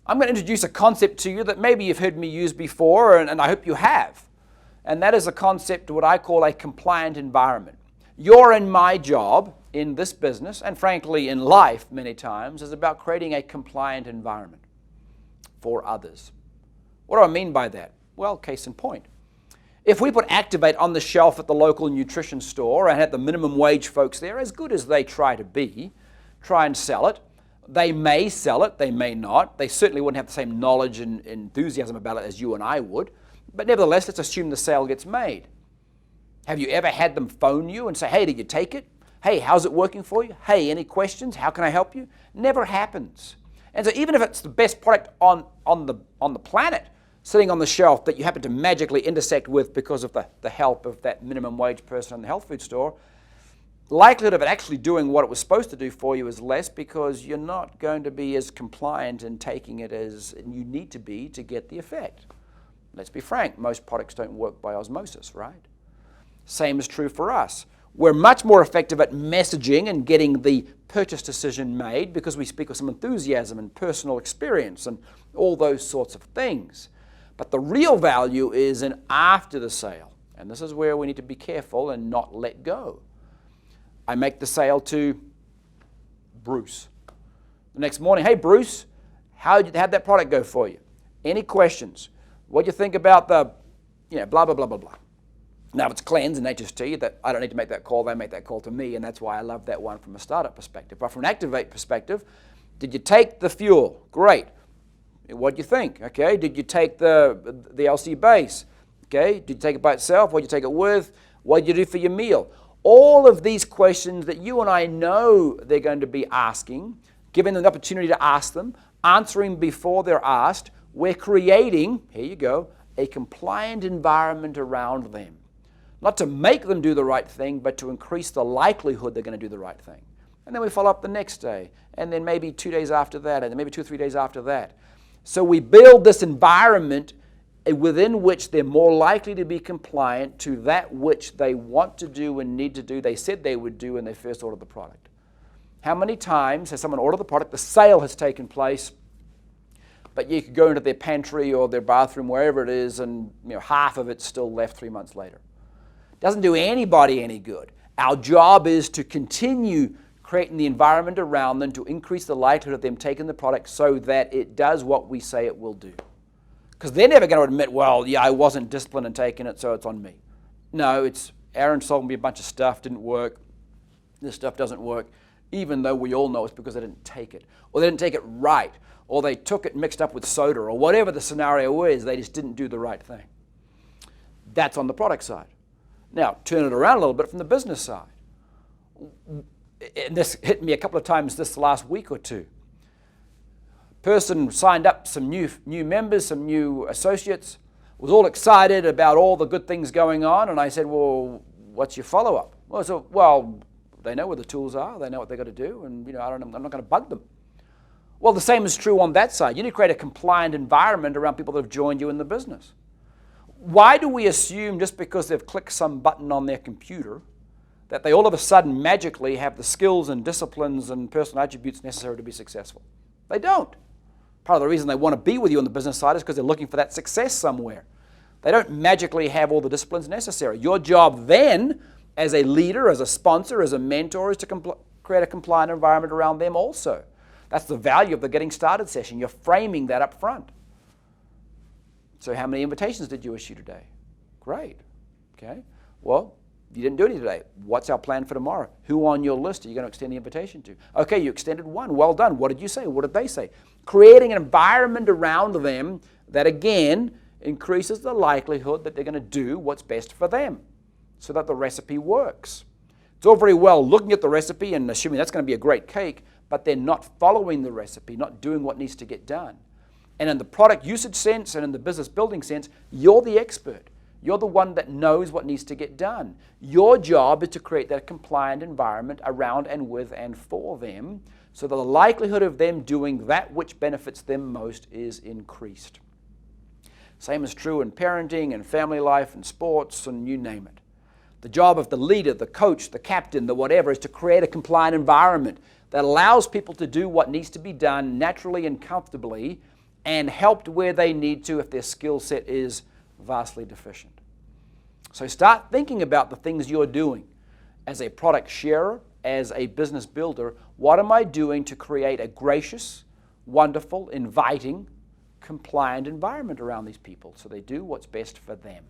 I'm going to introduce a concept to you that maybe you've heard me use before, and I hope you have. And that is a concept, what I call a compliant environment. Your and my job in this business, and frankly in life many times, is about creating a compliant environment for others. What do I mean by that? Well, case in point. If we put Activate on the shelf at the local nutrition store and had the minimum wage folks there, as good as they try to be, try and sell it, they may sell it, they may not. They certainly wouldn't have the same knowledge and enthusiasm about it as you and I would. But nevertheless, let's assume the sale gets made. Have you ever had them phone you and say, hey, did you take it? Hey, how's it working for you? Hey, any questions? How can I help you? Never happens. And so even if it's the best product on the planet sitting on the shelf that you happen to magically intersect with because of the help of that minimum wage person in the health food store, the likelihood of it actually doing what it was supposed to do for you is less because you're not going to be as compliant in taking it as you need to be to get the effect. Let's be frank, most products don't work by osmosis, right? Same is true for us. We're much more effective at messaging and getting the purchase decision made because we speak with some enthusiasm and personal experience and all those sorts of things. But the real value is in after the sale. And this is where we need to be careful and not let go. I make the sale to Bruce. The next morning, hey Bruce, how'd that product go for you? Any questions? What do you think about the, blah, blah, blah, blah, blah. Now, if it's cleanse and HST, that I don't need to make that call, they make that call to me, and that's why I love that one from a startup perspective. But from an Activate perspective, did you take the fuel? Great. What do you think? Okay. Did you take the LC base? Okay. Did you take it by itself? What did you take it with? What did you do for your meal? All of these questions that you and I know they're going to be asking, giving them the opportunity to ask them, answering before they're asked, we're creating, here you go, a compliant environment around them. Not to make them do the right thing, but to increase the likelihood they're going to do the right thing. And then we follow up the next day, and then maybe 2 days after that, and then maybe 2 or 3 days after that. So we build this environment within which they're more likely to be compliant to that which they want to do and need to do, they said they would do when they first ordered the product. How many times has someone ordered the product, the sale has taken place, but you could go into their pantry or their bathroom, wherever it is, and half of it's still left 3 months later? Doesn't do anybody any good. Our job is to continue creating the environment around them to increase the likelihood of them taking the product so that it does what we say it will do. Because they're never going to admit, well, yeah, I wasn't disciplined in taking it, so it's on me. No, it's Aaron sold me a bunch of stuff, didn't work. This stuff doesn't work, even though we all know it's because they didn't take it. Or they didn't take it right. Or they took it mixed up with soda. Or whatever the scenario is, they just didn't do the right thing. That's on the product side. Now, turn it around a little bit from the business side. And this hit me a couple of times this last week or two. Person signed up some new members, some new associates, was all excited about all the good things going on, and I said, well, what's your follow-up? Well, they know where the tools are, they know what they've got to do, and I'm not going to bug them. Well, the same is true on that side. You need to create a compliant environment around people that have joined you in the business. Why do we assume just because they've clicked some button on their computer that they all of a sudden magically have the skills and disciplines and personal attributes necessary to be successful? They don't. Part of the reason they want to be with you on the business side is because they're looking for that success somewhere. They don't magically have all the disciplines necessary. Your job then, as a leader, as a sponsor, as a mentor, is to create a compliant environment around them also. That's the value of the Getting Started session. You're framing that up front. So how many invitations did you issue today? Great. Okay. Well, you didn't do any today. What's our plan for tomorrow? Who on your list are you going to extend the invitation to? Okay, you extended one. Well done. What did you say? What did they say? Creating an environment around them that, again, increases the likelihood that they're going to do what's best for them so that the recipe works. It's all very well looking at the recipe and assuming that's going to be a great cake, but they're not following the recipe, not doing what needs to get done. And in the product usage sense and in the business building sense, you're the expert. You're the one that knows what needs to get done. Your job is to create that compliant environment around and with and for them so that the likelihood of them doing that which benefits them most is increased. Same is true in parenting and family life and sports and you name it. The job of the leader, the coach, the captain, the whatever is to create a compliant environment that allows people to do what needs to be done naturally and comfortably and helped where they need to if their skill set is vastly deficient. So start thinking about the things you're doing as a product sharer, as a business builder. What am I doing to create a gracious, wonderful, inviting, compliant environment around these people so they do what's best for them?